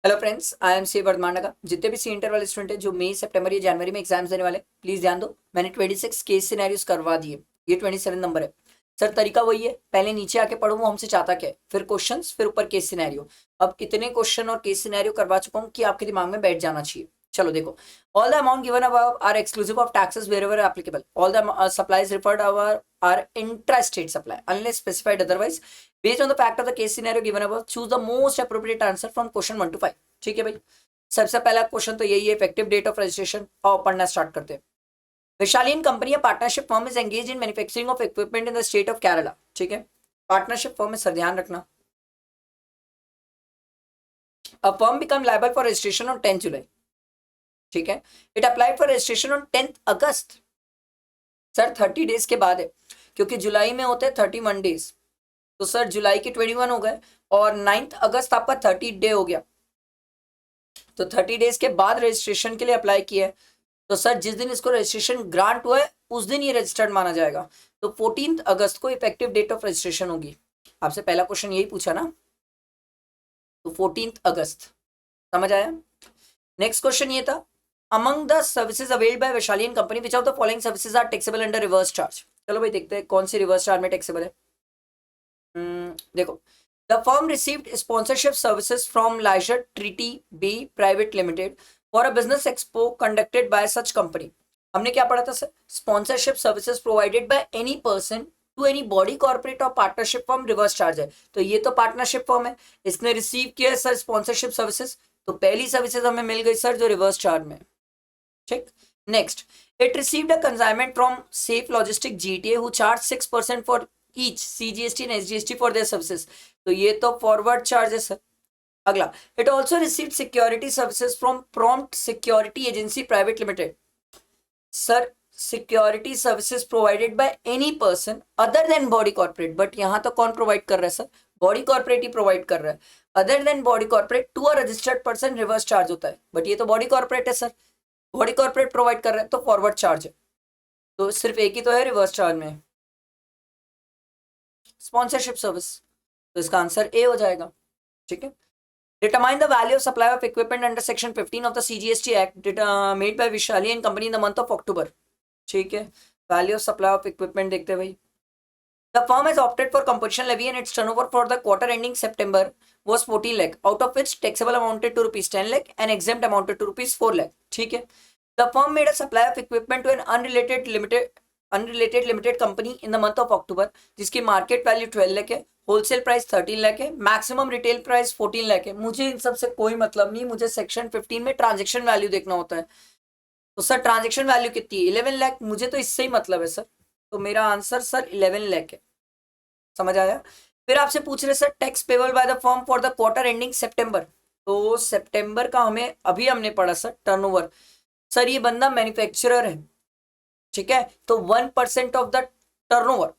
Hello friends, I am सी वर्धमानगा। जितने भी सी इंटर वाले स्टूडेंट हैं जो मई सितंबर या जनवरी में एग्जाम्स देने वाले, प्लीज ध्यान दो। मैंने 26 केस सिनेरियोस करवा दिए। ये 27 नंबर है सर। तरीका वही है, पहले नीचे आके पढ़ो वो हमसे चाहता क्या है, फिर क्वेश्चंस, फिर ऊपर केस सिनेरियो। अब इतने क्वेश्चन और केस सिनेरियो करवा चुका हूँ कि आपके दिमाग में बैठ जाना चाहिए। चलो देखो, all the amount given above are exclusive of taxes wherever applicable. All the supplies referred our are intra state supply unless specified otherwise. Based on the fact of the case scenario given above, choose the most appropriate answer from question 1 to 5। ठीक है भाई, सबसे पहला question तो यही है, effective date of registration. और पढ़ना स्टार्ट करते हैं। Vaishali company partnership firm is engage in manufacturing of equipment in the state of Kerala. ठीक है, पार्टनरशिप फर्म में सर ध्यान रखना। A firm become liable for registration on 10 जुलाई। ठीक है, it applied for registration on 10 August. Sir 30 days के बाद है, क्योंकि जुलाई में होते हैं 31 डेज। तो सर जुलाई के 21 हो गए और 9 अगस्त आपका 30 डे हो गया। तो 30 डेज के बाद रजिस्ट्रेशन के लिए अप्लाई किया है। तो सर जिस दिन इसको रजिस्ट्रेशन ग्रांट हुआ है उस दिन ये रजिस्टर्ड माना जाएगा। तो 14 अगस्त को इफेक्टिव डेट ऑफ रजिस्ट्रेशन होगी। आपसे पहला क्वेश्चन यही पूछा ना, तो 14 अगस्त। समझ आया। नेक्स्ट क्वेश्चन ये था, among the services availed by Vaishali company which of the following services are taxable under reverse charge. चलो भाई देखते हैं कौन सी रिवर्स चार्ज में टैक्सेबल है। देखो, the firm received sponsorship services from Leisure Treaty B Private Limited for a business expo conducted by such company। हमने क्या पढ़ा था sir, sponsorship services provided by any person to any body corporate और partnership firm, reverse charge है। तो ये तो partnership firm है, इसने रिसीव किया है सर स्पॉन्सरशिप सर्विसेज, तो पहली सर्विसेज हमें मिल गई सर जो रिवर्स चार्ज में। ठीक, next, it received a consignment from safe logistic GTA who charge 6% for each CGST and SGST for their services. तो ये तो फॉरवर्ड चार्ज है सर। अगला, it also received security services from prompt security agency private limited. Sir security services provided by any person other than body corporate, but यहां तो कौन provide कर रहा है सर, बॉडी कॉर्पोरेट ही प्रोवाइड कर रहा है। Other than body corporate to a registered person reverse charge होता है, बट ये तो बॉडी कॉर्पोरेट है सर, बॉडी कॉर्पोरेट प्रोवाइड कर रहा है तो फॉरवर्ड चार्ज है। तो सिर्फ एक ही तो है रिवर्स चार्ज में, स्पॉन्सरशिप सर्विस। तो इसका आंसर ए हो जाएगा। ठीक है, determine the value of supply of equipment under section 15 of the CGST act made by Vishali and company in the month of October. ठीक है, value of supply of equipment देखते हैं भाई। The firm has opted for compulsion levy and its turnover for the quarter ending September was 14 lakh, out of which taxable amounted to rupees 10 lakh and exempt amounted to rupees 4 lakh. ठीक है, the firm made a supply of equipment to an unrelated limited company in the month of October, जिसकी market value 12 lakh है, wholesale price 13 lakh है, maximum retail price 14 lakh है। मुझे इन सब से कोई मतलब नहीं, मुझे सेक्शन 15 में ट्रांजेक्शन वैल्यू देखना होता है। तो सर ट्रांजेक्शन वैल्यू कितनी है, 11 लाख, मुझे तो इससे ही मतलब है सर। तो मेरा आंसर सर 11 लाख है। समझ आया। फिर आपसे पूछ रहे sir tax payable by the firm for the quarter ending सितंबर। तो सितंबर का हमें अभी हमने पढ़ा सर टर्नओवर। सर ये बंदा मैन्युफैक्चरर है, ठीक है, तो 1% ऑफ द टर्नओवर,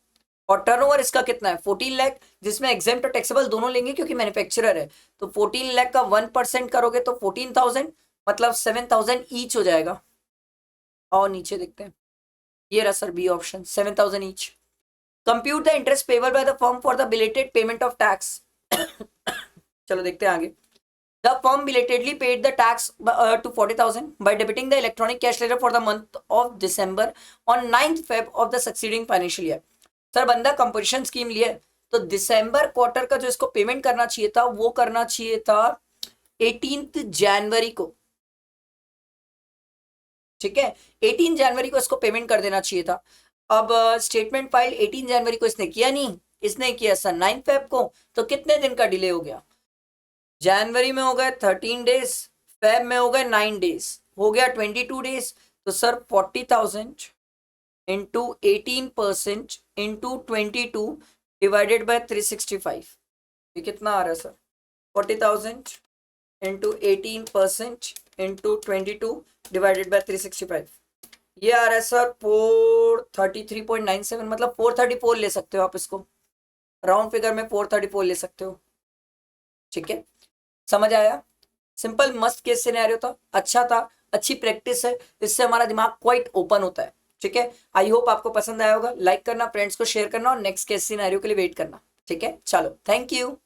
और टर्नओवर इसका कितना है 14 लाख, जिसमें एग्जेम्प्ट और टैक्सेबल दोनों लेंगे क्योंकि मैन्युफैक्चरर है। तो 14 लाख का 1% करोगे तो 14,000, मतलब 7,000 ईच हो जाएगा। और नीचे देखते हैं, ये रहा sir B option, 7,000 each. Compute the interest payable by the firm for the belated payment of tax. चलो देखते हैं आगे। The firm belatedly paid the tax to 40,000 by debiting the electronic cash letter for the month of December on 9th Feb of the succeeding financial year। Sir बंदा composition scheme लिया, तो दिसंबर quarter का जो इसको पेमेंट करना चाहिए था वो करना चाहिए था 18 जनवरी को। ठीक है, 18 जनवरी को इसको पेमेंट कर देना चाहिए था। अब स्टेटमेंट फाइल 18 जनवरी को इसने किया नहीं, इसने किया सर 9 फेब को, तो कितने दिन का डिले हो गया, जनवरी में हो गए 13 डेज, फेब में हो गए 9 डेज, हो गया 22 डेज। तो sir 40,000 into 18% into 22 divided by 365, ये कितना आ रहा है sir, 40,000 into 18% into 22 divided by 365, ये आ रहा है सर 433.97, मतलब 434 ले सकते हो आप इसको, राउंड फिगर में 434 ले सकते हो। ठीक है, समझ आया। सिंपल मस्त केस सिनेरियो था, अच्छा था, अच्छी प्रैक्टिस है, इससे हमारा दिमाग क्वाइट ओपन होता है। ठीक है, आई होप आपको पसंद आया होगा। लाइक करना, फ्रेंड्स को शेयर करना और नेक्स्ट केस सिनेरियो के लिए वेट करना। ठीक है, चलो थैंक यू।